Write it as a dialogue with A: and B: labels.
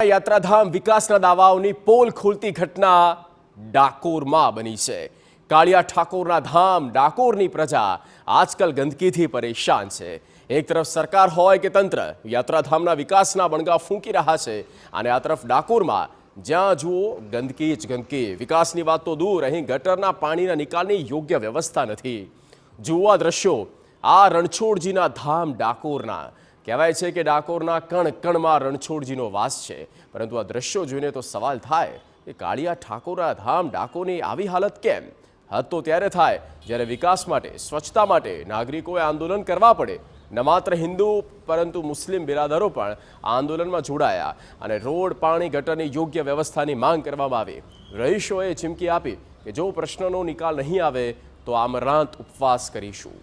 A: યાત્રાધામ વિકાસના દાવાઓની પોલ ખોલતી ઘટના ડાકોરમાં બની છે। કાળિયા ઠાકોરના ધામ ડાકોરની પ્રજા આજકાલ ગંદકીથી પરેશાન છે। એક તરફ સરકાર હોય કે તંત્ર યાત્રાધામના વિકાસના બણગા ફૂંકી રહ્યા છે અને આ તરફ ડાકોરમાં જ્યાં જુઓ ગંદકી જ ગંદકી। વિકાસની વાત તો દૂર, અહીં ગટરના પાણીના નિકાલની યોગ્ય વ્યવસ્થા નથી। જુઓ આ દ્રશ્યો, આ રણછોડજીના ધામ ડાકોરના। કહેવાય છે કે ડાકોરના કણ કણમાં રણછોડજીનો વાસ છે, પરંતુ આ દ્રશ્યો જોઈને તો સવાલ થાય કે કાળિયા ઠાકોરના ધામ ડાકોરની આવી હાલત કેમ? હદ તો ત્યારે થાય જ્યારે વિકાસ માટે, સ્વચ્છતા માટે નાગરિકોએ આંદોલન કરવા પડે। ન માત્ર હિન્દુ પરંતુ મુસ્લિમ બિરાદરો પણ આંદોલનમાં જોડાયા અને રોડ, પાણી, ગટરની યોગ્ય વ્યવસ્થાની માંગ કરવામાં આવી। રહીશોએ ચીમકી આપી કે જો પ્રશ્નનો નિકાલ નહીં આવે તો આમરણાંત ઉપવાસ કરીશું।